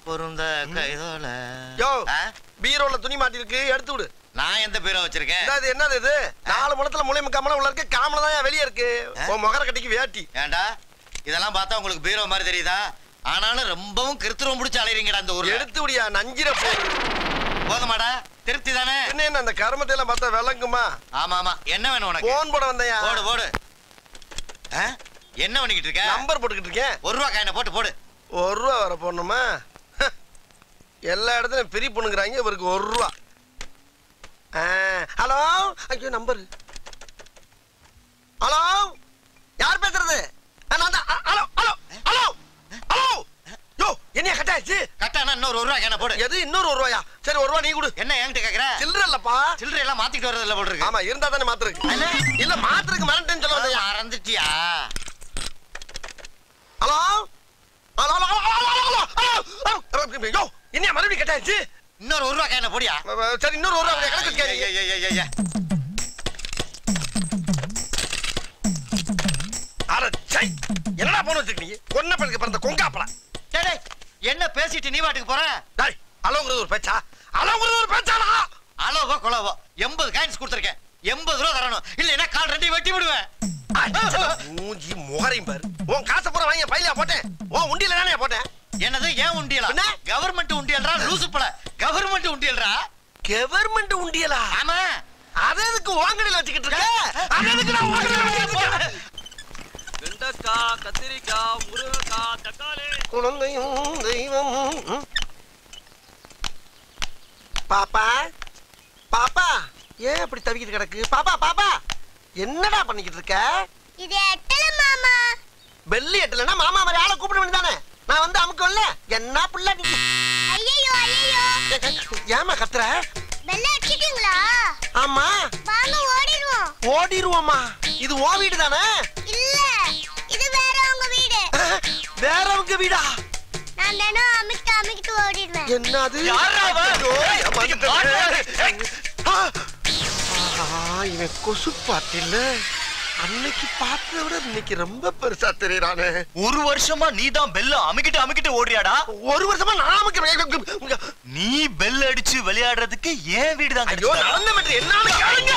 பொருந்த கைதோல. யோ பீரோல துணி மாட்டி இருக்கு, எடுத்து விடு. நான் எந்த பீரோ வச்சிருக்கேன்? இது என்னது இது? 4 முழத்துல முளைய முக்காமல உள்ள இருக்கு, காமல தான் வெளியே இருக்கு. உன் முகர கட்டிக்கு வேட்டி. ஏண்டா இதெல்லாம் பார்த்தா உங்களுக்கு பீரோ மாதிரி தெரியுதா? ஆனாலும் ரொம்பவும் கிருத்துரம் பிடிச்சி அலையறீங்கடா இந்த ஊர்ல. எடுத்து விடியா, நஞ்சிர போதுமாடா? திருப்தி தானே? என்ன அந்த கருமத்தை எல்லாம் பார்த்தா விளங்குமா? ஆமா ஆமா. என்ன வேணும் உனக்கு? போன் போட வந்தையா? போடு போடு. என்ன பண்ணிக்கிட்டு இருக்க? நம்பர் போட்டுக்கிட்டு இருக்கேன். 1 ரூபா காயினை போட்டு போடு. 1 ரூபா வர போடணுமா? எல்லா இடத்துலயும் பிரி பண்ணுங்கிறாங்க, இவருக்கு 1 ரூபா. ஹலோ, ஐயோ நம்பர். ஹலோ, யார் பேசுறது? Hello hello hello hello. யோ என்னைய கட்டாச்சு? கட்டானா இன்னொரு 1 ரூபா காயினை போடு. எது இன்னொரு 1 ரூபாயா? சரி 1 ரூபா நீ கொடு. என்ன என்கிட்ட கேக்குற? சில்லற இல்லப்பா. சில்லறை எல்லாம் மாத்திட்டு வரதுல போல இருக்கு. ஆமா, இருந்தா தானே மாத்துறதுக்கு. இல்ல மாத்துறதுக்கு மறந்துட்டேன்னு சொல்ல வந்தயா? மறந்துட்டியா? Hello hello hello hello. யோ என்னைய மறுபடியும் கட்டாச்சு? இன்னொரு 1 ரூபா காயினை போடியா. சரி இன்னொரு 1 ரூபா கணக்கு கேளுங்க. அட சை, என்னடா போன் வச்சிருக்கீங்க? கொன்ன பழுக்க பிறந்த கொங்காப்பள. டேய் என்ன பேசிட்டு நீ வாட்டுக்கு போற? டேய் அலோங்கிறது ஒரு பேச்சா? அலோங்கிறது ஒரு பேச்சாடா? அலோவோ கொலவோ 80 காயின்ஸ் கொடுத்துருக்கேன். 80 ரூபா தரணும், இல்லைன்னா கால் 2 வெட்டி விடுவேன். மூஞ்சி முகரையும் பாரு. உன் காசை பூரா வாங்கி பையில போட்டேன். உன் உண்டியில தானே போட்டேன். என்னது ஏன் உண்டியலா? கவர்மெண்ட் உண்டியல்ரா லூசு பட. கவர்மெண்ட் உண்டியல்ரா. கவர்மெண்ட் உண்டியலா? ஆமா. அத எதுக்கு வாங்கடில வச்சிட்டு இருக்க? அத எதுக்கு நான் வாங்கடில வச்சிட்டு இருக்கேன்? வெண்டைக்காய், கத்திரிக்காய், முருங்கைக்காய், தக்காளி. குழந்தையும் தெய்வம். பாப்பா பாப்பா, ஏன் அப்படி தவிக்கிட்டு கிடக்கு? பாப்பா பாப்பா, என்னடா பண்ணிக்கிட்டு இருக்க? இது எட்டல மாமா. வெள்ளி எட்டலனா மாமா மாதிரி ஆளை கூப்பிட வேண்டியதானே? நான் வந்து அமுக்கல்ல. என்ன புள்ள நீ? ஐயோ ஐயோ. ஏமா கத்துற? வெள்ள அடிச்சிட்டீங்களா? ஆமா. வாங்க ஓடிடுவோம். ஓடிடுவோமா? இது ஓ வீடு தானே? இல்ல, இது வேறவங்க வீடு. வேறவங்க வீடா? நான் தினம் அமிக்கிட்டு ஓடிடுவேன். என்னது? இவன் கொசு பாட்டில்ல. அன்னைக்கு பார்த்தத விட இன்னைக்கு ரொம்ப பெருசா தெரியறானே. 1 வருஷமா நீ தான் பெல்ல அமிக்கிட்டு ஓடுறியாடா? 1 வருஷமா நான் அமிக்கிறேன். நீ பெல் அடிச்சு விளையாடுறதுக்கு ஏன் வீடு தான். ஐயோ நடந்த மட்டும் என்னன்னு கேளுங்க.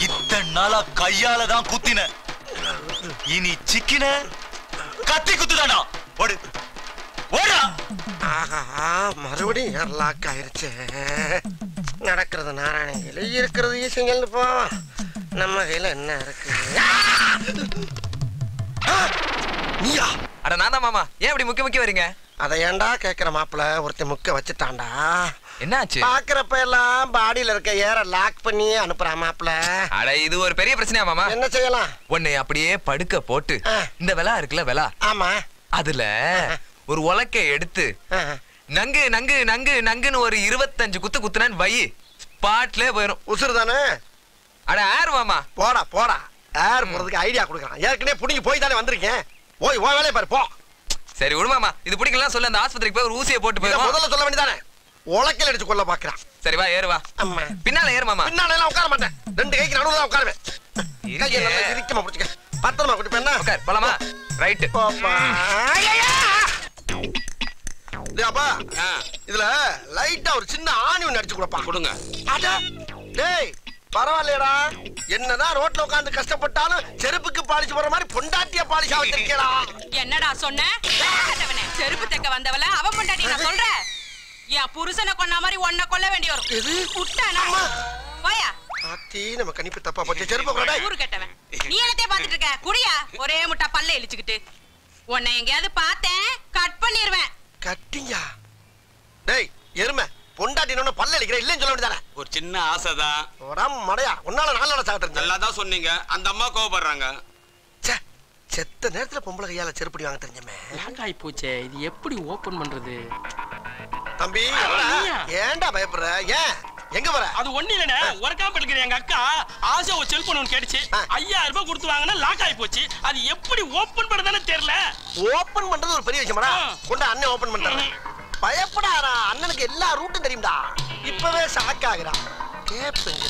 இத்தனை நாளா கையால தான் குத்தின, இனி சிக்கின கத்தி குத்துதாடா. ஓடு ஓடா. மறுபடியும் ஏர்லாக் ஆயிருச்சு. நடக்கிறது நாராயண இருக்கிறது ஈசங்கள்னு போ. நம்ம கையில என்ன இருக்கு? நீயா? அட நான் தான் மாமா. ஏன் இப்படி முக்கி வரீங்க? அதை ஏன்டா கேக்குற மாப்பிள்ள? ஒருத்தன் முக்க வச்சுட்டான்டா. என்னாச்சு? பாக்குறப்ப எல்லாம் பாடியில இருக்க ஏற லாக் பண்ணி அனுப்புறான் மாப்பிள்ள. அட இது ஒரு பெரிய பிரச்சனையா மாமா? என்ன செய்யலாம்? உன்னை அப்படியே படுக்க போட்டு இந்த வெலா இருக்குல்ல வெலா, ஆமா, அதுல ஒரு உலக்கை எடுத்து நங்கு நங்கு நங்கு நங்குன்னு ஒரு 25 குத்து குத்துனான்னு வை, ஸ்பாட்ல போயிடும். உசுறு தானே? அட ஏர் மாமா. போடா போடா, ஏர் போறதுக்கு ஐடியா கொடுக்குறான். ஏற்கனவே புடிங்கி போய் தானே வந்திருக்கேன். போய் ஓ வேலையை பாரு போ. சரி விடு மாமா, இது பிடிக்கலாம் சொல்லு, அந்த ஆஸ்பத்திரிக்கு போய் ஒரு ஊசியை போட்டு போயிடும். முதல்ல சொல்ல வேண்டியதானே? உலக்கையில அடிச்சு கொள்ள பாக்குறான். சரி வா ஏறு வா. பின்னால ஏறு மாமா. பின்னால எல்லாம் உட்கார மாட்டேன். 2 கைக்கு நடுவுல தான் உட்காருவேன். கையை நல்லா இறுக்கமா பிடிச்சுக்க. பத்திரமா கூட்டி போனா உட்கார் போலாமா? ரைட். அப்பா இதுல லைட்டா ஒரு சின்ன ஆணி ஒண்ணு அடிச்சு கொடுப்பா. கொடுங்க. டேய் பரவாயில்லையடா, என்னதான் ரோட்ல உட்கார்ந்து கஷ்டப்பட்டாலும் செருப்புக்கு பாலிஷ் போற மாதிரி பொண்டாட்டிய பாலிஷா வச்சிருக்கேடா. என்னடா சொன்ன? செருப்பு தைக்க வந்தவள அவன் பொண்டாட்டி நான் சொல்றேன். என் புருஷனை கொன்ன மாதிரி உன்னை கொல்ல வேண்டி வரும். புட்டானா வாயா. ஆத்தி நம்ம கணிப்பு தப்பா போச்சு. செருப்பு போடா. ஊரு கட்டவன். நீ என்னத்தைய பாத்துட்டு இருக்க? குடியா ஒரே முட்டா பல்ல இழிச்சுக்கிட்டு. உன்னை எங்கயாவது பார்த்தேன் கட் பண்ணிடுவேன். கட்டியா? டேய் எருமை, பொண்டாட்டினோட பல்ல இழிக்கிற இல்லன்னு சொல்ல வேண்டியதானே? ஒரு சின்ன ஆசைதான். ஓடாம மடையா, உன்னால 4 நாளா சாப்பிட்டு நல்லா தான் சொன்னீங்க. அந்த அம்மா கோவப்படுறாங்க. செத்த நேரத்துல பொம்பளை கையால செருப்படி வாங்க தெரிஞ்சமே. லாக்காய் போச்சே, இது எப்படி ஓபன் பண்றது? தம்பி ஏன்டா பயப்படுற? ஏன் எங்க வர? அது ஒண்ணு இல்லனே, ஒரு காம்பல் இருக்கிற எங்க அக்கா ஆசை ஒரு செல்போன் ஒன்னு கேட்டுச்சு. 5000 ரூபாய் கொடுத்து வாங்குனா லாக் ஆயி போச்சு. அது எப்படி ஓபன் பண்றதுன்னு தெரியல. ஓபன் பண்றது ஒரு பெரிய விஷயமாடா? கொண்டு அண்ணன் ஓபன் பண்றாரு. பயப்படாரா, அண்ணனுக்கு எல்லா ரூட்டும் தெரியும்டா. இப்பவே ஷாக் ஆகுறா. கேப்புங்க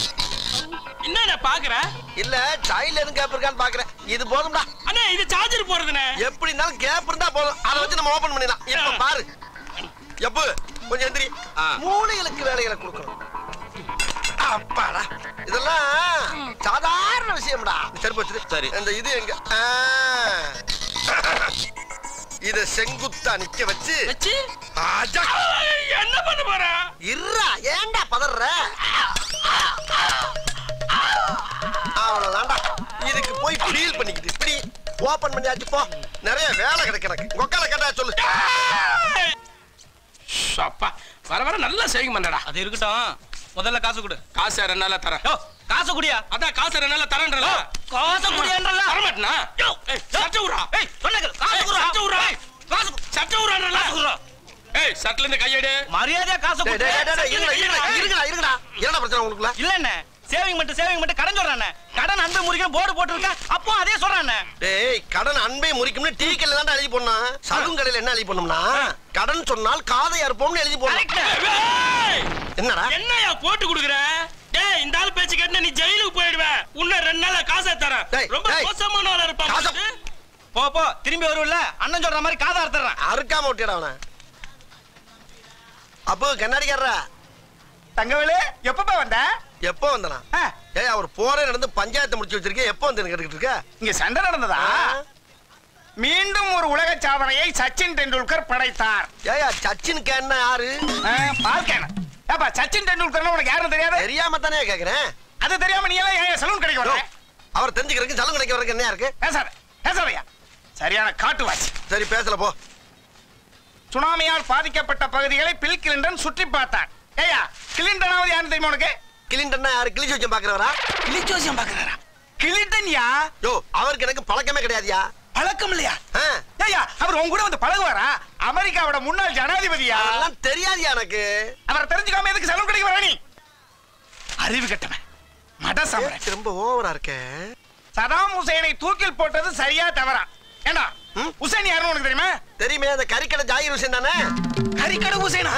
என்ன பாக்குற? இல்ல சைல்ட்ல எதுவும் கேப் இருக்கான்னு பாக்குறேன். இது போதும்டா. அண்ணே இது சார்ஜர் போறதுனே. எப்படி இருந்தாலும் கேப் இருந்தா போதும். அதை வச்சு நம்ம ஓபன் பண்ணிடலாம். இப்ப பாரு. எப்ப கொஞ்சம் எந்திரி. மூளைகளுக்கு வேலைகளை கொடுக்கணும். அப்பாடா இதெல்லாம் சாதாரண விஷயம்டா. செருப்பு வச்சிரு. சரி. இந்த இது எங்க இத செங்குத்தா நிக்க வச்சு என்ன பண்ண போற? இருடா ஏன்டா பதற? அவ்வளவுதான்டா. இதுக்கு போய் ஃபீல் பண்ணிக்கிட்டு இப்படி ஓபன் பண்ணியாச்சு போ. நிறைய வேலை கிடைக்கு எனக்கு. கொக்கால கேட்டா சொல்லு. அப்பா வர வர நல்லா சேவிங் பண்ணடா. அது இருக்கட்டும், முதல்ல காசு கொடு. காசு 2 நாள்ல தரேன். காசு குடியா? அதான் காசு 2 நாள்ல தரேன்றல. காசு குடியான்றல. தர மாட்டேனா? ஏய் சட்டை உரா. ஏய் சொன்னேங்க காசு குடு. சட்டை உரா. காசு சட்டை உரான்றல. ஏய் சட்டல இருந்து கையெடு. மரியாதையா காசு டேய் குடு. டேய் டேய் இருங்கடா. என்னடா பிரச்சனை உங்களுக்குள்ள? இல்ல அண்ணே, சேவிங் மட்டும் கடன் சொல்றானே. கடன் அன்பை முறிக்கும் போர்டு போட்டுருக்க. அப்போ அதே சொல்றானே. டேய் கடன் அன்பை முறிக்கும்னு டீ கடையில தான் எழுதி போடணும். சலூன் கடையில என்ன எழுதி போடணும்னா கடன் சொன்னால் காதை அறுப்போம்னு எழுதி போடணும். என்னடா என்னையா போட்டு குடுக்குற? டேய் இந்த ஆள் பேச்சு கேட்டா நீ ஜெயிலுக்கு போய்டுவே. உன்ன 2 நாள்ல காசை தரேன். டேய், ரொம்ப டேய். மோசமான ஆளா இருப்பான். போ போ திரும்பி வருவல்ல, அண்ணன் சொல்ற மாதிரி காதை அறுத்துறேன். அறுக்காம விட்டியடா அவனை. அப்போ கண்ணாடிக்காரரா தங்கவேலு எப்பப்பா வந்த? எப்போ வந்தனா? ஏய் அவர் போரே நடந்து பஞ்சாயத்து முடிச்சு வச்சிருக்கே. எப்போ வந்து கேட்டுக்கிட்டு இருக்க? இங்க சண்டை நடந்ததா? மீண்டும் ஒரு உலக சாதனையை சச்சின் டெண்டுல்கர் படைத்தார். ஏயா சச்சின் கேன்னா யாரு? பால்கேன். ஏப்பா சச்சின் டெண்டுல்கர்னா உனக்கு யாருன்னு தெரியாது? தெரியாம தானே கேக்குறேன். அது தெரியாம நீ எல்லாம் ஏன் சலூன் கடைக்கு வர? அவர் தெரிஞ்சுக்கிறதுக்கு சலூன் கடைக்கு வரதுக்கு என்ன இருக்கு? பேசாதயா. சரியான காட்டுவாசி. சரி பேசல போ. சுனாமியால் பாதிக்கப்பட்ட பகுதிகளை பில் கிளின்டன் சுற்றி பார்த்தார். ஏயா கிளின்டனாவது யாருன்னு தெரியுமா உனக்கு? கிளின்டன்னா யாரு? கிளிச்சு வச்சு பாக்குறவரா? கிளிச்சோசியம் பாக்குறாரா? கிளின்டன் யா? யோ அவருக்கு எனக்கு பழக்கமே கிடையாதுயா. பழக்கம் இல்லையா? ஏயா அவர் உங்க கூட வந்து பழகுவாரா? அமெரிக்காவோட முன்னாள் ஜனாதிபதியா? அதெல்லாம் தெரியாதுயா எனக்கு. அவரை தெரிஞ்சுக்காம எதுக்கு சலூன் கடைக்கு வர நீ? அறிவு கட்டவன். மடசமரன். ரொம்ப ஓவரா இருக்கே. சதாம் ஹுசைனை தூக்கில் போட்டது சரியா தவறா? ஏண்டா ஹுசைன் யாருன்னு உனக்கு தெரியுமா? தெரியுமே, அந்த கறிக்கடை ஜாகிர் ஹுசைன் தானே? கறிக்கடை ஹுசைனா?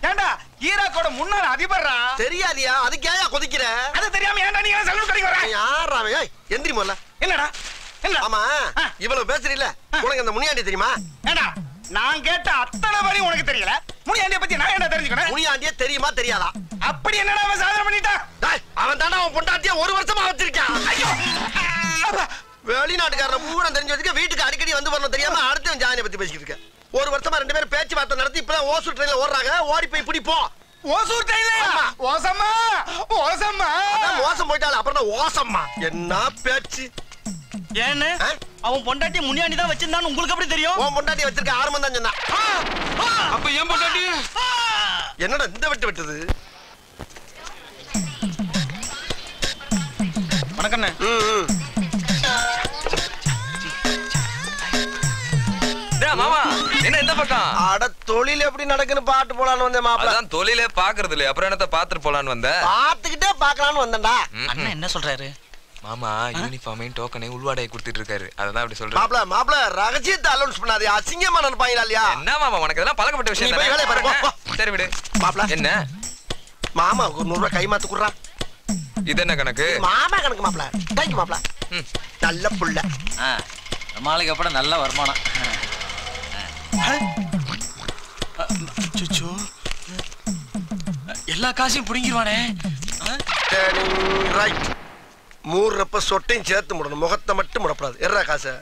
ஏண்டா ஈராக்கோட முன்னாள் அதிபர்ரா? தெரியாதியா? அதுக்கு ஏயா கொதிக்கிற? அது தெரியாம ஏண்டா நீ சலூன் கடைக்கு வர? யாரா அவன்? ஏய் எந்திரி முதல்ல. என்னடா என்ன? ஆமா இவ்வளவு பேசுறீல்ல, உனக்கு அந்த முனியாண்டி தெரியுமா? ஏண்டா நான் கேட்ட அத்தனை வரி உனக்கு தெரியல. முனியாண்டிய பத்தி நான் என்ன தெரிஞ்சுக்கணும்? முனியாண்டிய தெரியுமா தெரியாதா? அப்படி என்னடா அவன் சாதனை பண்ணிட்டான்? டேய் அவன் தானே அவன் பொண்டாட்டிய 1 வருஷமா வச்சிருக்கான். ஐயோ வெளிநாட்டுக்காரன் பூரா தெரிஞ்சு வச்சுக்க, வீட்டுக்கு அடிக்கடி வந்து வரணும் தெரியாம அடுத்தவன் ஜானியை பத்தி பேசிக்கிட்டு இருக்க. 1 வருஷமா 2 பேரும் பேச்சுவார்த்தை நடத்தி இப்பதான் ஓசூர் ட்ரெயின்ல ஓடுறாங்க. ஓடி போய் பிடிப்போம். ஓசூர் ட்ரெயின்ல? ஓசம்மா ஓசம்மா. அதான் மோசம் போயிட்டால அப்புறம் தான் ஓசம்மா. என்ன பேச்சு? ஏன்னு அவன் பொண்டாட்டி முனியாண்டி தான் வச்சிருந்தான்னு உங்களுக்கு எப்படி தெரியும்? உன் பொண்டாட்டி வச்சிருக்க ஆரம்பம் தான் சொன்னா. அப்ப ஏன் பொண்டாட்டி? என்னடா இந்த வெட்டு வெட்டுது? வணக்கண்ணே. மாமா என்ன இந்த பக்கம்? அட தொழில் எப்படி நடக்குன்னு பாட்டு போலான்னு வந்தேன் மாப்பிள. அதான் தொழிலே பாக்குறது இல்லையா, அப்புறம் என்னத்த பாத்துட்டு போலான்னு வந்த? பாத்துக்கிட்டே பாக்கலான்னு வந்தேன்டா. அண்ணன் என்ன சொல்றாரு? மாமா யூனிஃபார்மையும் டோக்கனையும் உள்வாடையை கொடுத்துட்டு இருக்காரு. அதான் அப்படி சொல்றேன். மாப்பிள ரகசியத்தை அலௌன்ஸ் பண்ணாதே. அசிங்கமா நினைப்பாங்களா இல்லையா? என்ன மாமா உனக்கு இதெல்லாம் பழக்கப்பட்ட விஷயம் நீ போய் வேலைய பாரு, போ, போ. தானே? சரி விடு. மாப்பிள என்ன மாமா ஒரு 100 ரூபாய் கை மாத்து குடுறா. இது என்ன கணக்கு? மாமா கணக்கு மாப்பிள. தேங்க்யூ மாப்பிள. நல்ல புள்ள. நம்மளுக்கு அப்புறம் நல்ல வருமானம். எல்லா காசையும் புடிங்கிடுவானே. ரைட். மூறப்ப சொட்டையும் சேர்த்து முடணும், முகத்தை மட்டும் முடப்படாது. எர்ரா காசு.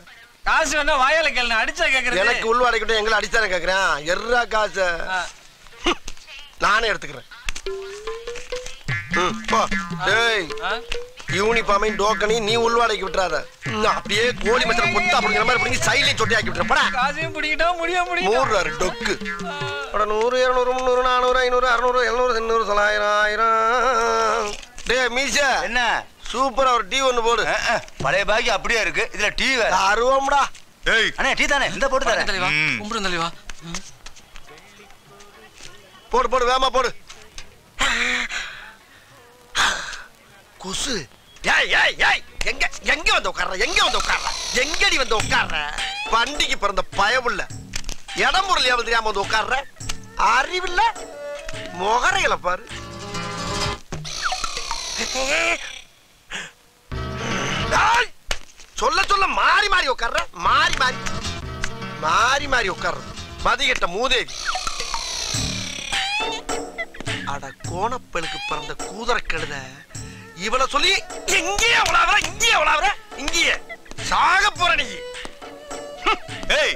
காசு வேணா வாயால கேளு, அடிச்சா கேக்குறது. எனக்கு உள்வாடைக்கிட்ட எங்களை அடிச்சானே கேக்குறேன். எர்ரா காசு நானே எடுத்துக்கிறேன். போ. டேய் யூனிஃபார்மையும் டோக்கனையும் நீ உள்வாடைக்கு விட்டுறாத. அப்படியே கோழி மச்சல பொத்தா அப்படிங்கிற மாதிரி பிடிங்கி சைட்லயும் சொட்டி ஆக்கி விட்டுற. போடா. காசையும் பிடிக்கிட்டா முடியும். 100 டொக்கு. 100 200 300 400 500 600 700 800 900 1000. டேய் மீச என்ன சூப்பரா ஒரு டீ ஒன்னு போடு. பழைய பாக்கி அப்படியே இருக்கு. இதுல டீ வேற. அருவம்டா. ஏய் அண்ணே டீ தானே, இந்த போட்டு தரேன். தலைவா கும்பிடு தலைவா. போடு போடு வேமா போடு. கொசு. ஏய் ஏய் ஏய் எங்க எங்க வந்து உட்கார்ற? எங்க வந்து உட்கார்ற? எங்கடி வந்து உட்கார்ற? பண்டிகை பிறந்த பயவுள்ள இடம் பொருள் ஏவல் தெரியாம வந்து உட்கார்ற. அறிவில்ல முகரைகளை பாரு. சொல்ல மாறி மாறி உட்கார்ற மாறி மாறி உட்கார்றது மதிகட்ட மூதேவி. அட கோணப்பெலுக்கு பிறந்த கூதர கழுத இவளை சொல்லி இங்கேயே உலாவற இங்கேயே சாக போற நீ. ஏய்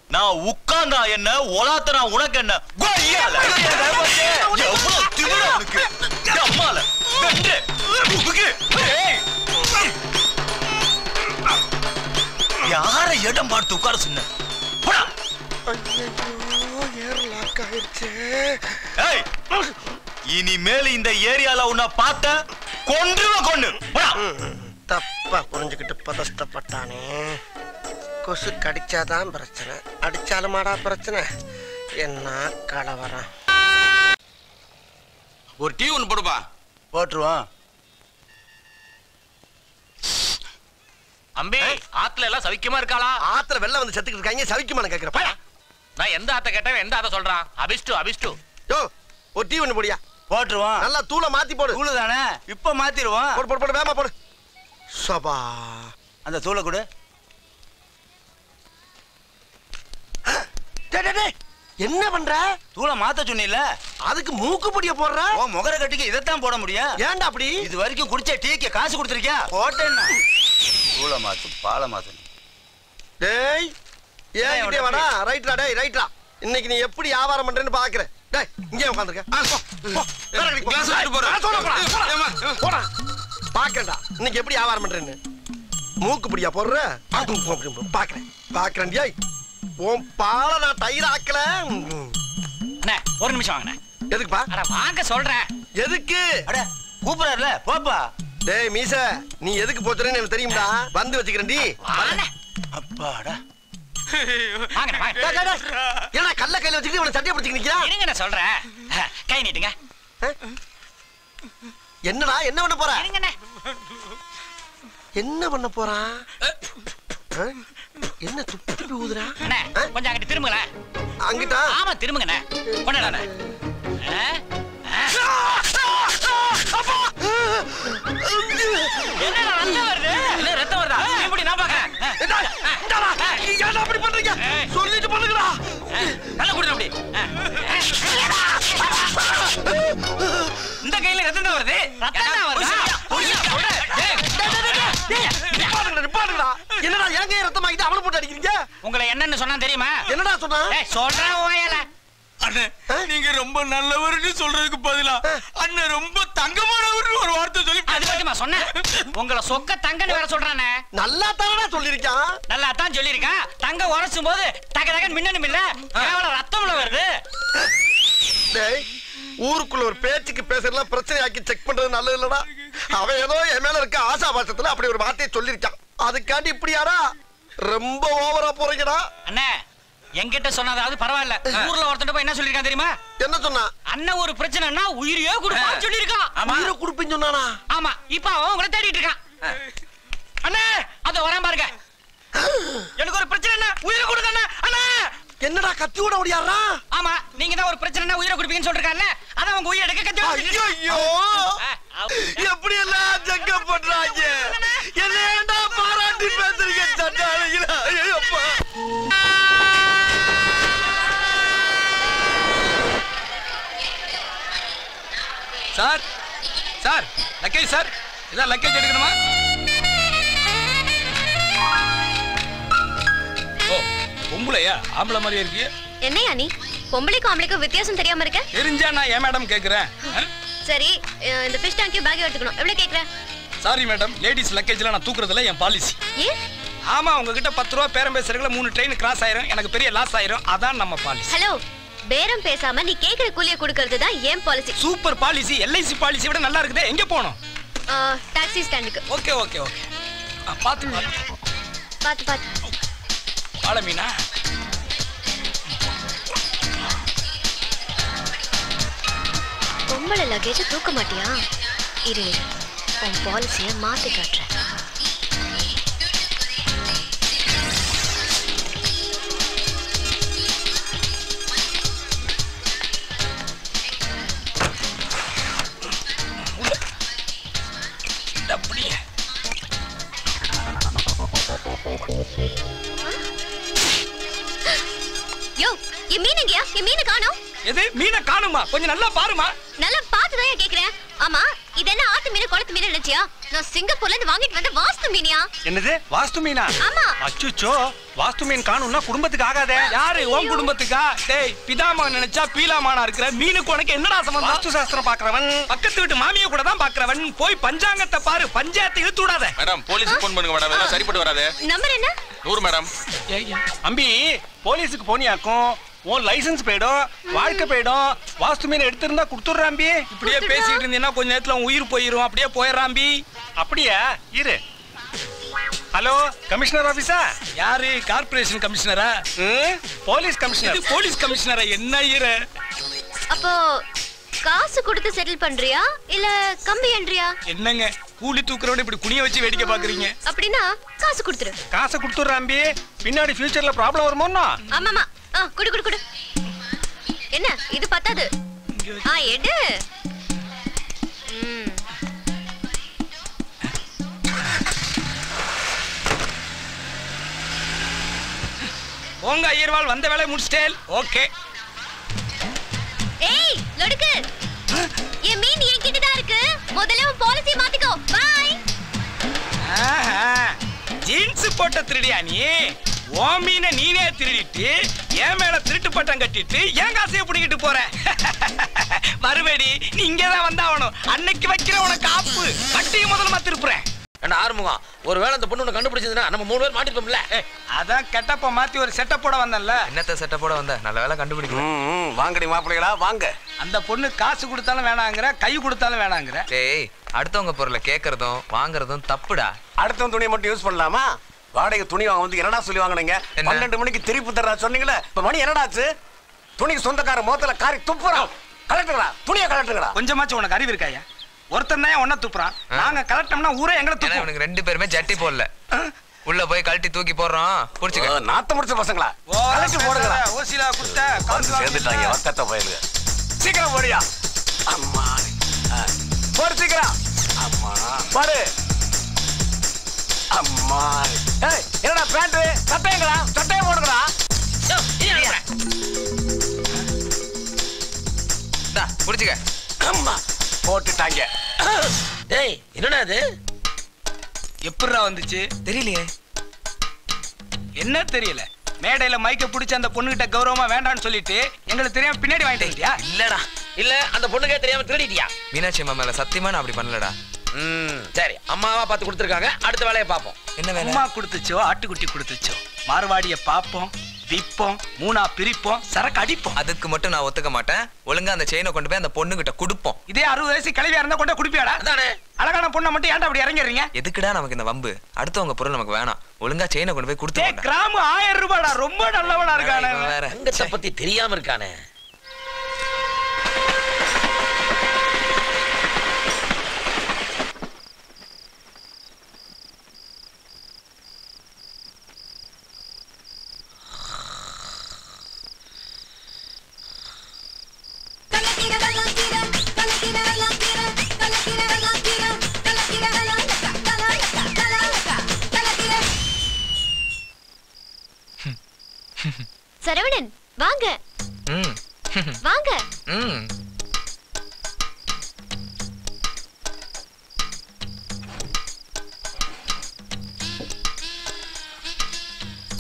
நான் உட்கார்ந்தா என்ன ஒலாத்தனா உனக்கு என்ன எவ்வளவு திமிரா உனக்கு அம்மால யார இடம் பார்த்து உட்கார சொன்ன இனிமேல் இந்த ஏரியால உன்னை பார்த்த கொண்டு தப்பா புரிஞ்சுக்கிட்டு பதஷ்டப்பட்டானே. கொசு கடிச்சாதான் பிரச்சனை, அடிச்சாலுமாடா பிரச்சனை. என்ன கலவரம். ஒரு டீ ஒன்று போடுப்பா. போட்டுருவான். அம்பி ஆத்துல எல்லாம் சவிக்கமா இருக்காளா? ஆத்துல வெள்ளம் வந்து செத்துக்கிட்டு இருக்காங்க, சவிக்குமான்னு கேக்குறப்ப நான் எந்த ஆத்த கேட்டேன் எந்த ஆத்த சொல்றான்? அபிஷ்டு யோ ஒரு டீ ஒன்று போடியா. போட்டுருவான். நல்லா தூளை மாத்தி போடு. தூளு தானே இப்ப மாத்திருவான். போடு வேமா போடு. சபா அந்த தூளை கொடு. என்ன பண்ற? தூளை மாத்த சொன்னில, அதுக்கு மூக்கு பொடிய போடுற. ஓ முகர கட்டிக்கு இதைத்தான் போட முடியும். ஏன்டா அப்படி? இது வரைக்கும் குடிச்ச டீக்கு காசு கொடுத்துருக்கியா? போட்டேன்னா தூளை மாத்து பாலை மாத்து. டேய் ஏன் கிட்டே வாடா. ரைட்ரா டேய் ரைட்ரா. இன்னைக்கு நீ எப்படி வியாபாரம் பண்றேன்னு பாக்குறேன். டேய் இங்கே உட்கார்ந்திருக்க. போடா பாக்குறேன்டா இன்னைக்கு எப்படி வியாபாரம் பண்றேன்னு. மூக்கு பொடியா போடுற பாக்குறேன். டேய் உன் பாலை நான் தயிர் ஆக்கல. அண்ணே ஒரு நிமிஷம் வாங்கண்ணே. எதுக்குப்பா? அட வாங்க சொல்றேன். எதுக்கு? அட கூப்பிடறல போப்பா. டேய் மீச நீ எதுக்கு போச்சுறேன்னு எனக்கு தெரியும்டா. வந்து வச்சுக்கிறேன் டி. அப்பாடா வாங்கண்ணே வாங்க. ஏன்னா கல்ல கையில வச்சுக்கிட்டு இவனை சட்டையை பிடிச்சிட்டு நிக்கிறா. இருங்க நான் சொல்றேன். கை நீட்டுங்க. என்னடா என்ன பண்ண போற? இருங்கண்ணே. என்ன பண்ண போறான்? என்ன துப்பி ஊதுறா? அண்ணே கொஞ்சம் அங்கிட்டு திரும்புங்களேன். அங்கிட்டா? ஆமா திரும்புங்கண்ணே. கொண்டாடண்ணே. என்னடா ரத்தம் வருது? இல்ல ரத்தம் வருதா? இப்படி நான் பாக்கறேன். ஏன்டா அப்படி பண்றீங்க? சொல்லிட்டு பண்ணுங்கடா. நல்லா குடுங்க அப்படி. இந்த கையில ரத்தம் தான் வருது. ரத்தம் தான் வருது. நிப்பாட்டுங்கடா. என்னடா என் கையை ரத்தம் ஆகிட்டு அவனை போட்டு அடிக்கிறீங்க? உங்களை என்னன்னு சொன்னா தெரியுமா? என்னடா சொன்னா? சொல்றேன் ஓயல. அண்ணே நீங்க ரொம்ப நல்லவர்னு சொல்றதுக்கு பதிலா அண்ணன் ரொம்ப தங்கமானவர்னு ஒரு வார்த்தை சொல்லி அது பத்திமா சொன்னேன். உங்களை சொக்க தங்கன்னு வேற சொல்றானே. நல்லா தானடா சொல்லிருக்கான். நல்லா தான் சொல்லிருக்கான். தங்க உரைச்சும் போது தக தகன்னு மின்னணும் இல்ல, கேவலம் ரத்தம்ல வருது. டேய் ஊருக்குள்ள ஒரு பேச்சுக்கு பேசுறதுலாம் பிரச்சனை ஆக்கி செக் பண்றது நல்லது இல்லடா. அவன் ஏதோ என் மேல இருக்க ஆசாபாசத்துல அப்படி ஒரு வார்த்தையை சொல்லிருக்கான். அதுக்காண்டி இப்படியாடா ரொம்ப ஓவரா போறீங்கடா. அண்ணே என்கிட்ட சொன்னதாவது பரவாயில்ல. ஊர்ல ஒருத்தன் போய் என்ன சொல்லிருக்கான் தெரியுமா? என்ன சொன்னா? அண்ணன் ஒரு பிரச்சனைனா உயிரையே கொடுப்பான்னு சொல்லிருக்கான். உயிரை கொடுப்பேன்னு சொன்னானா? ஆமா இப்ப அவன் உங்களை தேடிட்டு இருக்கான். அண்ணே அத வரேன் பாருங்க. எனக்கு ஒரு பிரச்சனை உயிரை கொடுங்க அண்ணா. அண்ணா என்னடா கத்தி ஓட ஓடியாரா? ஆமா நீங்க தான் ஒரு பிரச்சனைனா உயிரை கொடுப்பீங்கன்னு சொல்றாங்கல்ல, அத அவங்க உயிரை எடுக்க கத்தி. ஐயோ எப்படி எல்லாம் ஜங்க பண்றாங்க. என்ன ஏன்டா பாராட்டி பேசுறீங்க சட்டாளிகளா? ஐயோப்பா சார் சார் லக்கேஜ் சார், இதான் லக்கேஜ் எடுக்கணுமா? ஓ பொம்பளையா ஆம்பளை மாதிரியே இருக்கு. என்னையா நீ பொம்பளைக்கும் ஆம்பளைக்கும் வித்தியாசம் தெரியாம இருக்க? தெரிஞ்சா நான் ஏன் மேடம் கேக்குறேன். சரி இந்த ஃபிஷ் டேங்க் பேக் எடுத்துக்கணும். எவ்வளவு கேக்குற? சாரி மேடம், லேடிஸ் லக்கேஜ்ல நான் தூக்குறதுல என் பாலிசி. ஏன்? ஆமா உங்ககிட்ட 10 ரூபா பேரம் பேசுறதுல 3 ட்ரெயின் கிராஸ் ஆயிரும், எனக்கு பெரிய லாஸ் ஆயிரும். அதான் நம்ம பாலிசி. ஹலோ பேரம் பேசாம நீ கேக்குற கூலிய கொடுக்கிறது தான் ஏன் policy. Super policy. LIC policy விட நல்லா இருக்குதே. எங்க போணும்? டாக்ஸி ஸ்டாண்டுக்கு. Okay okay okay. பாத்து பாத்து பாத்து. ஆளமீனா பொம்பளை லக்கேஜ் தூக்க மாட்டியா? இரு உன் பாலிசிய மாத்தி காட்டுறேன். யோ என் மீன் எங்கயா? என் மீனை காணோம். எது மீனை காணுமா? கொஞ்சம் நல்லா பாருமா. நல்லா பார்த்துதான் கேக்குறேன். ஆமா இது என்ன ஆத்து மீன் குளத்து மீன் நினைச்சியா? நான் சிங்கப்பூர்ல இருந்து வாங்கிட்டு வந்த வாஸ்து மீனியா? என்னது வாஸ்து மீனா? ஆமா. அச்சுச்சோ வாஸ்து மீன் காணும்னா குடும்பத்துக்கு ஆகாதே. யாரு உன் குடும்பத்துக்கா? டேய் பிதாமகன் நினைச்சா பீலாமானா இருக்கிற மீனுக்கு உனக்கு என்னடா சம்பந்தம்? வாஸ்து சாஸ்திரம் பாக்குறவன் பக்கத்து வீட்டு மாமியை கூட தான் பாக்குறவன். போய் பஞ்சாங்கத்தை பாரு, பஞ்சாயத்தை இழுத்து விடாத. மேடம் போலீஸ்க்கு போன் பண்ணுங்க மேடம், எல்லாம் சரிப்பட்டு வராது. நம்பர் என்ன? 100 மேடம். அம்பி போலீஸுக்கு போனியாக்கும் உன் லைசன்ஸ் போயிடும், வாழ்க்கை போயிடும். வாஸ்து மீன் எடுத்திருந்தா கொடுத்துடுறாம்பி. இப்படியே பேசிட்டு இருந்தீங்கன்னா கொஞ்ச நேரத்துல உன் உயிர் போயிரும். அப்படியே போயிடறாம்பி. அப்படியா? இரு. ஹலோ கமிஷனர் ஆபீஸா? யாரு? கார்ப்பரேஷன் கமிஷனரா? Police commissioner. போலீஸ் கமிஷனரா? என்ன இரு? அப்போ காசு கொடுத்து செட்டில் பண்றியா இல்ல கம்பி என்றியா? என்னங்க கூலி தூக்குறவன இப்படி குனிய வச்சு வேடிக்கை பாக்குறீங்க? அப்படின்னா காசு கொடுத்துரு. காசை கொடுத்துடுறாம்பி. பின்னாடி ஃபியூச்சர்ல ப்ராப்ளம் வருமோன்னா? ஆமாமா. குடு குடு குடு. என்ன இது பத்தாது? எடு. போங்க ஐயர்வாள், வந்த வேலையை முடிச்சிட்டேன். ஓகே. ஏய் லொடுக்கு, என் மீன் என்கிட்ட தான் இருக்கு. முதல்ல உன் பாலிசி மாத்திக்கோ. பை. ஜீன்ஸ் போட்ட திருடியா நீ? ஓ மீனை நீனே திருடிட்டு என் மேல திருட்டு பட்டம் கட்டிட்டு என் காசையை பிடிக்கிட்டு போற. மறுபடி நீ இங்கதான் வந்தாவணும். அன்னைக்கு வைக்கிற உனக்கு காப்பு கட்டியும் முதல்ல திருப்புறேன். ஆறுமுகம் ஒருவேளை அந்த பொண்ணு கண்டுபிடிச்சதுன்னா நம்ம 3 பேர் மாட்டிப்போம்ல. அதான் கெட்டப்ப மாத்தி ஒரு செட்டப்போட வந்தேன்ல. என்னத்த செட்டப்போட வந்த? நல்ல வேலை கண்டுபிடிக்கல. வாங்கடி மாப்பிள்ளைகளா வாங்க. அந்த பொண்ணு காசு கொடுத்தாலும் வேணாங்கிற, கை கொடுத்தாலும் வேணாங்கிற. டேய் அடுத்தவங்க பொருளை கேக்குறதும் வாங்குறதும் தப்புடா. அடுத்தவன் துணியை மட்டும் யூஸ் பண்ணலாமா? வாடகை துணி வாங்க வந்து என்னடா சொல்லி வாங்கினீங்க? 12 மணிக்கு திருப்பி தர்றா சொன்னீங்களே, இப்ப மணி என்னடாச்சு? துணிக்கு சொந்தக்கார மோத்தல காரி துப்புறான். கலட்டுங்களா துணியை கலட்டுங்களா? கொஞ்சமாச்சும் உனக்கு அறிவு இருக்காயா? ஒருத்தன் தான் ஒன்ன துப்புறான். நாங்க கலட்டோம்னா ஊரே எங்களை துப்பும். இவனுக்கு 2 பேருமே ஜட்டி போடல. உள்ள போய் கழட்டி தூக்கி போடுறோம். புடிச்சுக்க. நாத்த முடிச்ச பசங்களா கலட்டி போடுங்களா? ஓசிலா குடுத்த காசு சேர்ந்துட்டாங்க வத்தத்த பயலுங்க. சீக்கிரம் போடியா. அம்மா போடு சீக்கிரம். அம்மா பாரு. அம்மா ஏய் என்னடா பேண்ட் சட்டைங்களா? சட்டையை போடுங்களா? டா புடிச்சுக்க. அம்மா போட்டுட்டாங்க. டேய் என்னடா இது? எப்படிடா வந்துச்சு? தெரியலையே. என்ன தெரியல? மேடையில மைக்க பிடிச்ச அந்த பொண்ணுகிட்ட கௌரவமா வேண்டான்னு சொல்லிட்டு எங்களுக்கு தெரியாம பின்னாடி வாங்கிட்டு வந்துட்டியா? இல்லடா. இல்ல அந்த பொண்ணுக்கே தெரியாம திருடிட்டியா? மீனாட்சி அம்மா மேல சத்தியமா நான் அப்படி பண்ணலடா. சரி அம்மாவா பார்த்து கொடுத்துருக்காங்க. அடுத்த வேலையை பார்ப்போம். என்ன வேலை? அம்மா கொடுத்துச்சோ ஆட்டுக்குட்டி கொடுத்துச்சோ மார்வாடிய பாப்போம், விப்போம், 3ஆ பிரிப்போம், சரக்கு அடிப்போம். அதுக்கு மட்டும் நான் ஒத்துக்க மாட்டேன். ஒழுங்கா அந்த செயினை கொண்டு போய் அந்த பொண்ணுகிட்ட கொடுப்போம். இதே 60 வயசு கிளவியா இருந்தா கொண்டு குடிப்பியாடா? அதானே அழகான பொண்ணை மட்டும் ஏன்டா அப்படி இறங்கிடுறீங்க? எதுக்குடா நமக்கு இந்த வம்பு? அடுத்தவங்க பொருள் நமக்கு வேணாம். ஒழுங்கா செயினை கொண்டு போய் கொடுத்து. கிராம் 1000 ரூபாடா. ரொம்ப நல்லவனா இருக்கானே. தங்கத்தை பத்தி தெரியாம இருக்கானே. சரவணன் வாங்க. வாங்க.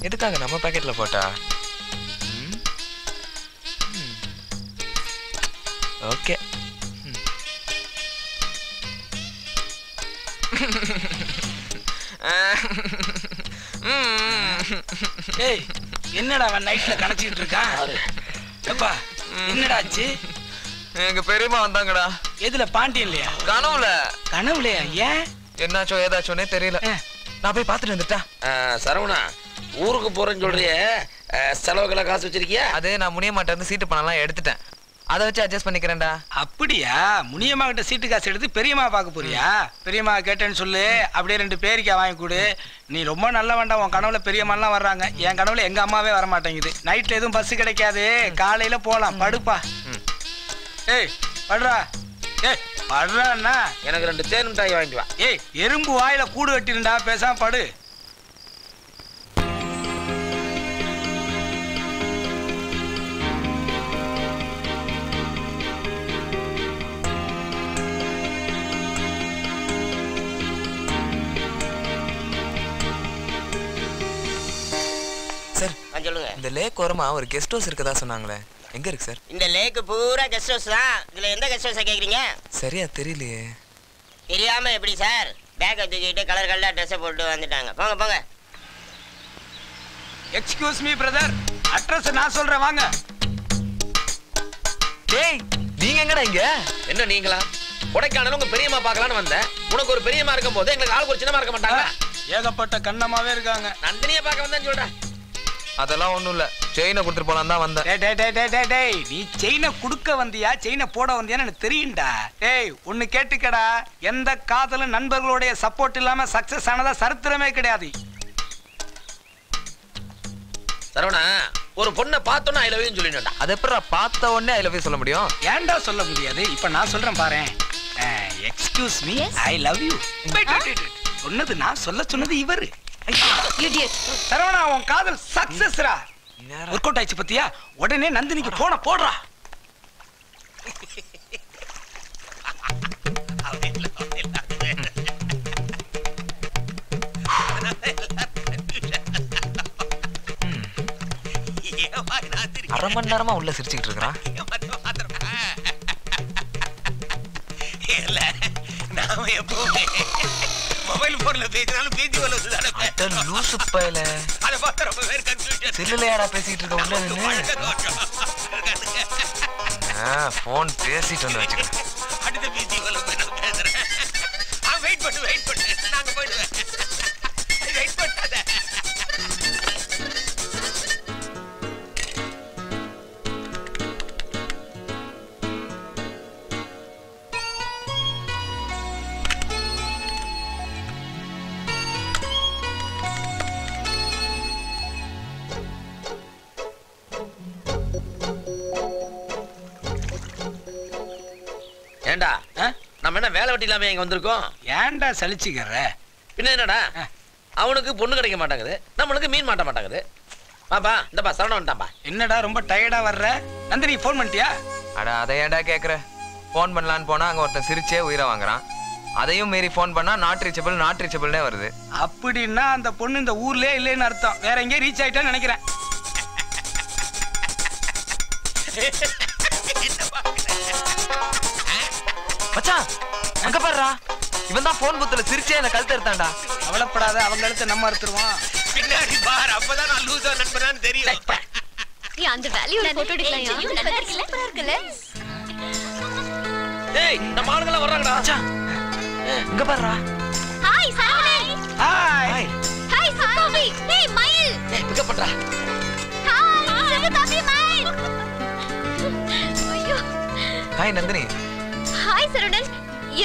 எதுக்காக நம்ம பாக்கெட்ல போட்டா? ஓகே. ஏய் என்னடா அவன் நைட்ல கணச்சிட்டு இருக்கான்? அப்பா என்னடா ஆச்சு? எங்க பெரியம்மா வந்தாங்கடா. எதுல? பாண்டியன்லயா? கனவுல. கனவுலயா? ஏன் என்னாச்சோ ஏதாச்சோனே தெரியல. நான் போய் பாத்துட்டு வந்துட்டா. சரவணா ஊருக்கு போறேன்னு சொல்றிய, செலவுகளை காசு வச்சிருக்கியா? அது நான் முனிய மாட்டேன் சீட்டு பணம்லாம் எடுத்துட்டேன். அதை வச்சு அட்ஜஸ்ட் பண்ணிக்கிறேன்டா. அப்படியா? முனியம்மா கிட்ட சீட்டு காசு எடுத்து பெரியம்மா பார்க்க போறியா? பெரியம்மா கேட்டேன்னு சொல்லு. அப்படியே 2 பேரிக்கா வாங்கி கொடு. நீ ரொம்ப நல்ல வேண்டாம். உன் கனவுல பெரியம்மாலாம் வர்றாங்க. என் கனவுல எங்க அம்மாவே வர மாட்டேங்குது. நைட்ல எதுவும் பஸ் கிடைக்காது. காலையில போலாம். படுப்பா. ஏய் படுறா. ஏய் படுறான்னா எனக்கு 2 தேன் மிட்டாய் வாங்கிட்டு வா. ஏய் எறும்பு வாயில கூடு கட்டிருந்தா பேசாம படு. இந்த லேக் ஓரமா ஒரு கெஸ்ட் ஹவுஸ் இருக்கதா சொன்னாங்களே, எங்க இருக்கு சார்? இந்த லேக் பூரா கெஸ்ட் ஹவுஸ் தான். இதுல எந்த கெஸ்ட் ஹவுஸை கேக்குறீங்க? சரியா தெரியலையே. தெரியாம எப்படி சார்? பேக்கை தூக்கிட்டு கலர் கலரா ட்ரெஸ்ஸை போட்டு வந்துட்டாங்க. போங்க போங்க. எக்ஸ்கியூஸ் மீ பிரதர், அட்ரஸ் நான் சொல்றேன் வாங்க. டேய் நீங்க எங்கடா இங்க? என்ன நீங்களா? கொடைக்கானல் உங்க பெரியம்மா பார்க்கலான்னு வந்தேன். உனக்கு ஒரு பெரியம்மா இருக்கும் போது எங்களுக்கு ஆளுக்கு ஒரு சின்னமா இருக்க மாட்டாங்க? ஏகப்பட்ட கண்ணமாவே இருக்காங்க. நந்தினியை பார்க்க வந்தேன்னு சொல்றேன். அதெல்லாம் ஒண்ணும் இல்ல, செயினை கொடுத்துட்டு போலாம் தான் வந்தேன். டேய் நீ செயினை குடுக்க வந்தியா செயினை போட வந்தியான்னு எனக்கு தெரியும்டா. டேய் ஒன்னு கேட்டுக்கடா, எந்த காதலும் நண்பர்களுடைய சப்போர்ட் இல்லாம சக்சஸ் ஆனதா சரித்திரமே கிடையாது. சரவணா, ஒரு பொண்ணை பார்த்தோன்னா ஐ லவ் யூ சொல்லிடா. அது எப்படா பார்த்த உடனே ஐ லவ் யூ சொல்ல முடியும்? ஏன்டா சொல்ல முடியாது? இப்ப நான் சொல்றேன் பாரு. Excuse me, I love you. சொன்னது நான் சொல்ல சொன்னது இவரு. சரவணா உன் காதல் சக்சஸ்ரா. ஒர்க் அவுட் ஆயிடுச்சு பத்தியா? உடனே நந்தினிக்கு போன போடுறா. அரை மணி நேரமா உள்ள சிரிச்சுக்கிட்டு இருக்கிறான். நாம எப்பவுமே மொபைல் போன்ல பேசினாலும் பேசி அட லூசு பயல. அத பார்த்தா ரொம்ப பேர் கன்ஃபியூஷன். சில்லுலையாடா பேசிட்டு இருக்க உள்ள நின்னு? போன் பேசிட்டு வந்து வச்சுக்க. அடுத்த பேசி போல பேசுறேன். வெயிட் பண்ணு நாங்க போயிடுவேன். வெயிட் பண்ணாத. ஏண்டா நம்ம என்ன வேலை வெட்டி இல்லாம இங்க வந்திருக்கோம்? ஏன்டா சலிச்சுக்கிற? பின்ன என்னடா, அவனுக்கு பொண்ணு கிடைக்க மாட்டாங்குது, நம்மளுக்கு மீன் மாட்ட மாட்டாங்குது. பாப்பா இந்தப்பா சரவணன் வந்துட்டான்பா. என்னடா ரொம்ப டயர்டா வர்ற? நந்தினி போன் பண்ணிட்டியா? அட அதை ஏன்டா கேக்குற? போன் பண்ணலான்னு போனா அங்க ஒருத்தன் சிரிச்சே உயிரை வாங்குறான். அதையும் மீறி போன் பண்ணா நாட் ரீச்சபிள்னே வருது. அப்படின்னா அந்த பொண்ணு இந்த ஊர்லயே இல்லைன்னு அர்த்தம். வேற எங்கேயும் ரீச் ஆயிட்டான்னு நினைக்கிறேன். மச்சான் அங்க பாருடா, இவன் தான் போன் புத்துல சிரிச்சே என்ன கழுத்து எடுத்தான்டா. கவலைப்படாத, அவங்க கழுத்தை நம்ம அறுத்துருவான். பின்னாடி பார், அப்பதான் நான் லூசா நண்பனான்னு தெரியும். நீ அந்த வேல்யூல போட்டோ எடுக்கலையா? நல்லா இருக்குல்ல? சூப்பரா இருக்குல்ல? டேய் நம்ம ஆளுங்க வர்றாங்கடா. மச்சான் இங்க பாருடா. ஹாய் சரவணன். ஹாய். ஹாய் சுகோவி. ஹேய் மயில். பிக்கப் பண்றா. ஹாய் சுகோவி மயில். ஐயோ. ஹாய் நந்தினி. ஹாய் சரவணன்.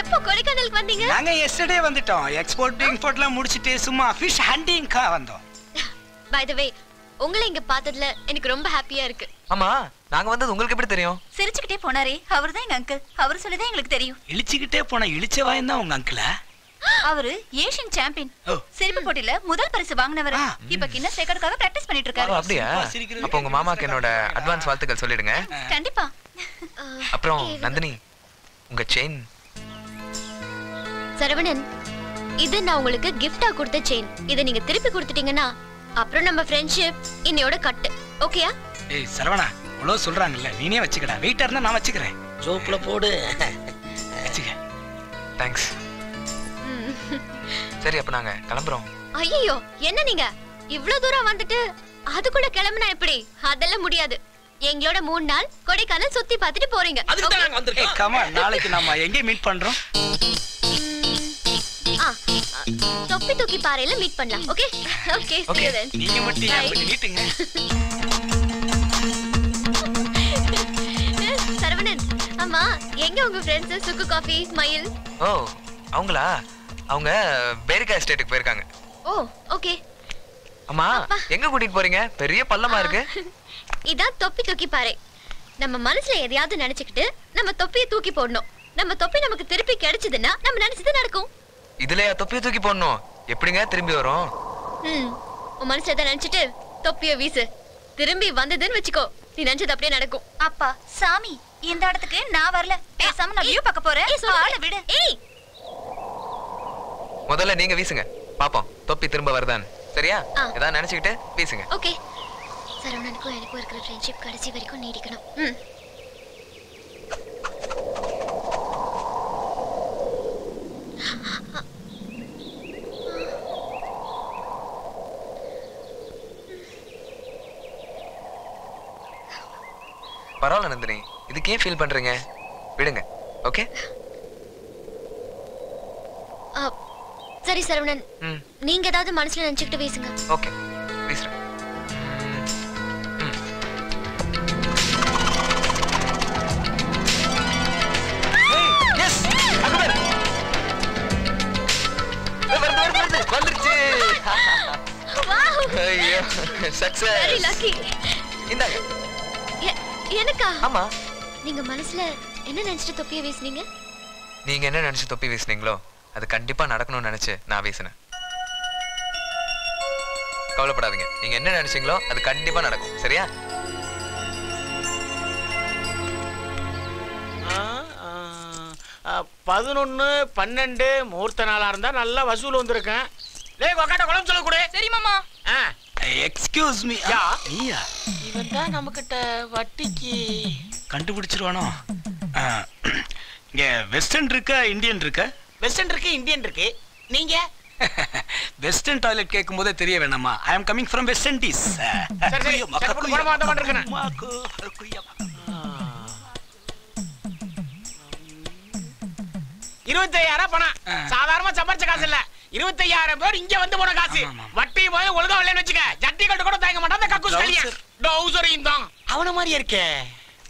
எப்போ கொடைக்கானலுக்கு வந்தீங்க? நாங்க எஸ்டர்டே வந்துட்டோம். எக்ஸ்போர்ட் இம்போர்ட்லாம் முடிச்சிட்டு சும்மா ஃபிஷ் ஹண்டிங்க்கா வந்தோம். பை தி வே, உங்களை இங்க பார்த்ததுல எனக்கு ரொம்ப ஹாப்பியா இருக்கு. ஆமா, நாங்க வந்தது உங்களுக்கு எப்படி தெரியும்? சிரிச்சுக்கிட்டே போனாரே, அவர்தான் எங்க அங்கிள். அவர் சொல்லிதான் எங்களுக்கு தெரியும். இழிச்சுக்கிட்டே போன இழிச்சவாயன் தான் உங்க அங்கிளா? அவரு ஏசியன் சாம்பியன். சிரிப்பு போட்டியில முதல் பரிசு வாங்கினவர். இப்ப கின்னஸ் ரெக்கார்டுக்காக பிராக்டிஸ் பண்ணிட்டு இருக்காரு. அப்படியா? அப்ப உங்க மாமாக்கு என்னோட அட்வான்ஸ் வாழ்த்துக்கள் சொல்லிடுங்க. கண்டிப்பா. அப்புறம் நந்தினி, உங்க செயின். சரவணன், இது நான் உங்களுக்கு கிஃப்டா கொடுத்த செயின். இதை நீங்க திருப்பி கொடுத்துட்டீங்கன்னா அப்புறம் நம்ம ஃப்ரெண்ட்ஷிப் இன்னையோட கட். ஓகேயா? ஏய் சரவணா, அவ்வளோ சொல்றாங்கல்ல, நீனே வச்சுக்கடா. வெயிட்டா இருந்தா நான் வச்சுக்கிறேன். ஜோப்ல போடு. வச்சுக்க. தேங்க்ஸ். சரி அப்ப நாங்க கிளம்புறோம். ஐயோ, என்ன நீங்க இவ்ளோ தூரம் வந்துட்டு அதுக்குள்ள கிளம்புனா எப்படி? அதெல்லாம் முடியாது. எங்களோட 3 நாள் கொடைக்கானல் சுத்தி பார்த்துட்டு போறீங்க. அதுக்கு தான் நாங்க வந்திருக்கோம். கம் ஆன், நாளைக்கு நாம எங்க மீட் பண்றோம்? தொப்பி தூக்கி பாறையில மீட் பண்ணலாம். Okay okay, see you then. நீங்க மட்டும் அப்படி நீட்டுங்க. சரவணன், ஆமா எங்க உங்க ஃப்ரெண்ட்ஸ் சுக்கு காபி மயில்? ஓ அவங்களா? அவங்க பேரிகா எஸ்டேட்டுக்கு போயிருக்காங்க. ஓ ஓகே. அம்மா எங்க கூட்டிட்டு போறீங்க? பெரிய பள்ளமா இருக்கு. இதான் தொப்பி தூக்கி பாறை. நம்ம மனசுல எதையாவது நினைச்சுக்கிட்டு நம்ம தொப்பியை தூக்கி போடணும். நம்ம தொப்பி நமக்கு திருப்பி கிடைச்சதுன்னா நம்ம நினைச்சது நடக்கும். இதுலயா தொப்பியை தூக்கி போடணும்? எப்படிங்க திரும்பி வரும்? உன் மனசுல எதை நினைச்சிட்டு தொப்பியை வீசு. திரும்பி வந்ததுன்னு வச்சுக்கோ, நீ நினைச்சது அப்படியே நடக்கும். அப்பா சாமி, இந்த இடத்துக்கு நான் வரல. பேசாம நான் வியூ பார்க்க போறேன். ஆளை விடு. ஏய், முதல்ல நீங்க வீசுங்க பாப்போம் தொப்பி திரும்ப வருதான்னு. சரியா? ஏதாவது நினைச்சுக்கிட்டு வீசுங்க. ஓகே. சரவணனுக்கும் எனக்கும் இருக்கிற ஃப்ரெண்ட்ஷிப் கடைசி வரைக்கும் நீடிக்கணும். பரவாயில்ல நந்தினி, இதுக்கு ஏன் ஃபீல் பண்றீங்க? விடுங்க. ஓகே சரி சரவணன், நீங்க ஏதாவது மனசுல நினைச்சுக்கிட்டு பேசுங்க. ஓகே பேசுறேன். வந்துருச்சு. ஐயோ சக்சஸ். Very lucky. இந்தாங்க. எனக்கா? ஆமா. நீங்க மனசுல என்ன நினைச்சிட்டு தொப்பியை வீசுனீங்க? நீங்க என்ன நினைச்சு தொப்பி வீசுனீங்களோ அது கண்டிப்பா நடக்கணும்னு நினைச்சு நான் வீசினேன். கவலைப்படாதீங்க, நீங்க என்ன நினைச்சீங்களோ அது கண்டிப்பா நடக்கும். சரியா? பதினொன்னு 12 முகூர்த்த நாளா இருந்தா நல்லா வசூல் வந்திருக்கேன். டேய் கொக்காட்ட குளம் சொல்ல கூட. சரி மாமா. Excuse me. நீயா? இவன் தான் நம்மகிட்ட வட்டிக்கு கண்டுபிடிச்சிருவானோ? இங்க வெஸ்டர்ன் இருக்கா இந்தியன் இருக்கா? வெஸ்டர்ன் இருக்கு, இந்தியன் இருக்கு. நீங்க வெஸ்டர்ன் டாய்லெட் கேட்கும் போதே தெரிய வேணாமா? I am coming from West Indies. சரி சரி போட மாட்ட மாட்டேன். 25,000 பணம் சாதாரணமா சம்பாரிச்ச காசு இல்ல. 25,000 பேர் இங்க வந்து போன காசு. வட்டி போய் ஒழுங்கா வரலன்னு வெச்சுக்க, ஜட்டி கட்டு கூட தாங்க மாட்டான். அந்த கக்கூஸ் கலியா டவுசரையும் தான் அவன மாதிரி இருக்கே.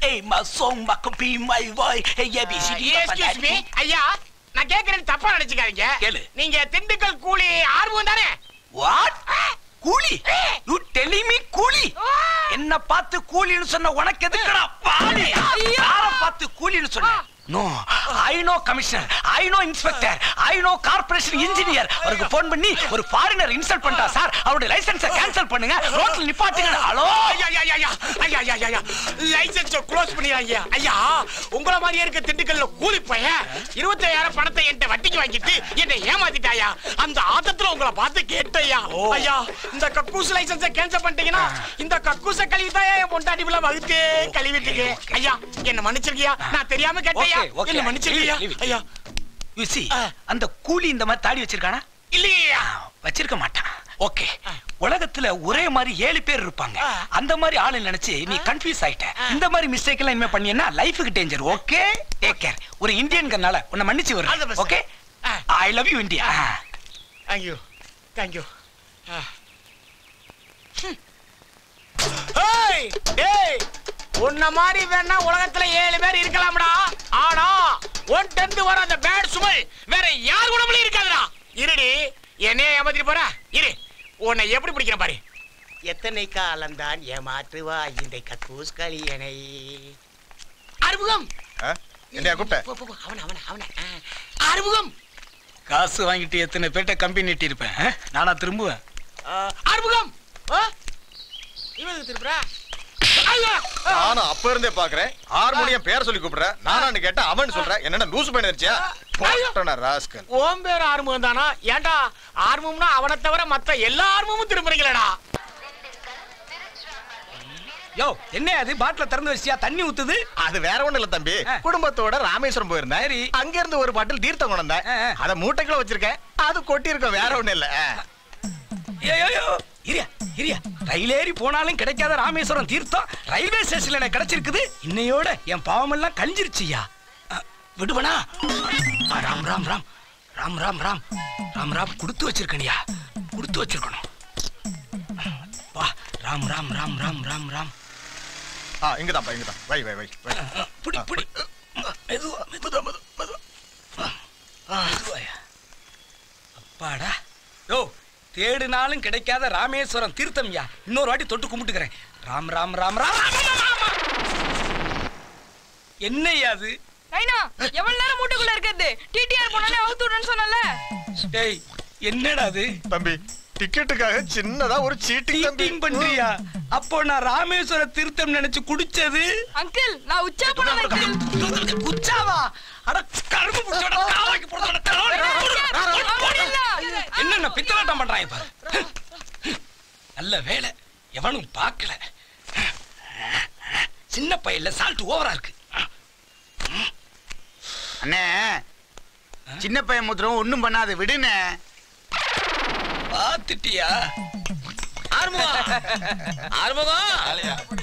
ஏய் மசோங் மக்கபி மை பாய். ஏய் ஏபிசிடி. எக்ஸ்கியூஸ் மீ ஐயா, நான் கேக்குறது தப்பா நினைச்சுக்காதீங்க. நீங்க திண்டுக்கல் கூலி ஆர்வம் தானே? வாட்? கூலி? யூ டெல்லிங் மீ கூலி? என்ன பார்த்து கூலின்னு சொன்ன உனக்கு எதுக்குடா பாடி? யார பார்த்து கூலின்னு சொன்ன? No, I know commissioner, I know inspector, I know corporation engineer. அவருக்கு ஃபோன் பண்ணி ஒரு ஃபாரினர் இன்சல்ட் பண்ணிட்டா சார், அவருடைய லைசென்ஸை கேன்சல் பண்ணுங்க, ரோட்ல நிப்பாட்டுங்க. ஹலோ ஐயா லைசென்ஸை க்ளோஸ் பண்ணிடுறாங்க. ஐயா உங்கள மாதிரியே இருக்க திண்டுக்கல்ல கூலி பையன் 25,000 பணத்தை என்கிட்ட வட்டிக்கு வாங்கிட்டு என்னை ஏமாத்திட்டாயா. அந்த ஆத்தத்துல உங்களை பார்த்து கேட்டையா. ஐயா இந்த கக்கூஸ் லைசென்ஸை கேன்சல் பண்ணிட்டீங்கன்னா இந்த கக்கூஸை கழுவிதாயா என் பொண்டாட்டி பிள்ளை வகுத்தே கழுவிட்டீங்க. ஐயா என்ன மன்னிச்சிருக்கியா, நான் தெரியாம கேட்டேன். என்ன மன்னிச்சிருக்கியா? ஐயா you see அந்த கூலி இந்த மாதிரி தாடி வச்சிருக்கானா? இல்லையா, வச்சிருக்க மாட்டான். ஓகே, உலகத்துல ஒரே மாதிரி 7 பேர் இருப்பாங்க. அந்த மாதிரி ஆளு நினைச்சு நீ கன்ஃபியூஸ் ஆயிட்ட. இந்த மாதிரி மிஸ்டேக் எல்லாம் இனிமே பண்ணியன்னா லைஃப்க்கு டேஞ்சர். Okay take care. ஒரு இந்தியன்கறனால உன்னை மன்னிச்சு வரேன். Okay I love you India. Thank you. ஏய் டேய், உன்ன மாதிரி வேணா உலகத்துல 7 பேர் இருக்கலாம்டா. ஆனா ஒன் டென்த் வர அந்த பேட் சுமை வேற யார் உடம்புலயும் இருக்காதுடா. இருடி, என்னைய ஏமாத்திட்டு போற. இரு, உன்னை எப்படி பிடிக்கிற பாரு. எத்தனை காலம்தான் ஏமாற்றுவா இந்த கக்கூஸ் களியனை. அறுமுகம் என்னையா கூப்பிட்ட? அவன அறுமுகம். காசு வாங்கிட்டு எத்தனை பேட்ட கம்பி நீட்டி இருப்பேன். நானா திரும்புவேன். அறுமுகம் இவனுக்கு திருப்புறா. நானும் அப்ப இருந்தே பாக்குறேன். ஹார்மோனியம் பேர் சொல்லி கூப்பிடுற. நானான்னு கேட்டா அவன் சொல்ற. என்னடா லூசு பையன் இருச்சியா? போட்டனா ராஸ்கல். ஓம் பேர் ஆர்முகம் தானா? ஏண்டா ஆர்முகம்னா அவனை தவிர மத்த எல்லா ஆர்முகமும் திரும்புறீங்களடா. யோ என்ன அது பாட்டில திறந்து வச்சியா தண்ணி ஊத்துது? அது வேற ஒண்ணு இல்ல தம்பி. குடும்பத்தோட ராமேஸ்வரம் போயிருந்தேன். அங்க இருந்து ஒரு பாட்டில் தீர்த்தம் கொண்டு வந்தேன். அத மூட்டைக்குள்ள வச்சிருக்கேன். அது கொட்டி இருக்க, வேற ஒண்ணு இல்ல. ரயிலேறி போனாலும் கிடைக்காத ராமேஸ்வரம் தீர்த்தம் ரயில்வே ஸ்டேஷன்ல எனக்கு கிடைச்சிருக்குது. இன்னையோட என் பாவம் எல்லாம் கழிஞ்சிருச்சியா. விடுவனா? ராம் ராம் ராம் ராம் ராம் ராம் ராம் ராம் கொடுத்து வச்சிருக்கணியா, கொடுத்து வச்சிருக்கணும். வா ராம் ராம் ராம் ராம் ராம் ராம். இங்கதான் இங்கதான். வை வை வை வை. புடி புடி. மெதுவா மெதுவா மெதுவா. அப்பாடா. யோ தேடுனாலும் கிடைக்காத ராமேஸ்வரம் தீர்த்தம்யா. இன்னொரு வாட்டி தொட்டு கும்பிட்டுக்கிறேன். ராம் ராம் ராம் ராம். என்னையா அது? நைனா எவ்வளவு நேரம் மூட்டைக்குள்ள இருக்குது? டிடிஆர் போனாலே அவுத்து விடுன்னு சொன்னல. டேய் என்னடா அது? தம்பி டிக்கெட்டுக்காக சின்னதா ஒரு சீட்டிங் பண்றியா? அப்போ நான் ராமேஸ்வர தீர்த்தம் நினைச்சு குடிச்சது. அங்கிள் நான் உச்சா போனேன் அங்கிள். உச்சாவா? அட கரும்பு புடிச்சோட காவாக்கி போடுறோட. என்னென்ன பித்தலாட்டம் பண்றாங்க பாரு. நல்ல வேளை எவனும் பார்க்கல. சின்ன பையில சால்ட் ஓவரா இருக்கு. அண்ணே சின்ன பையன் மூத்திரம் ஒண்ணும் பண்ணாத விடுனே. பாத்துட்டியா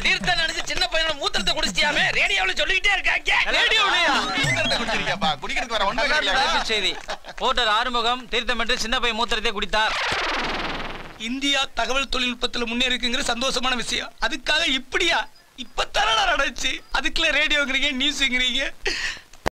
தீர்த்த நினைச்சு சின்ன பையனோட மூத்திரத்தை குடிச்சியாமே ரேடியோல சொல்லிக்கிட்டே இருக்காங்க. செய்தி போட்டர் ஆறுமுகம் தீர்த்தமிட்டு சின்ன பையன் மூத்திரத்தை குடித்தார். இந்தியா தகவல் தொழில்நுட்பத்துல முன்னேறிக்குங்கிற சந்தோஷமான விஷயம். அதுக்காக இப்படியா இப்ப தரடா நடந்துச்சு. அதுக்குள்ள ரேடியோங்கிறீங்க நியூஸ்ங்கிறீங்க.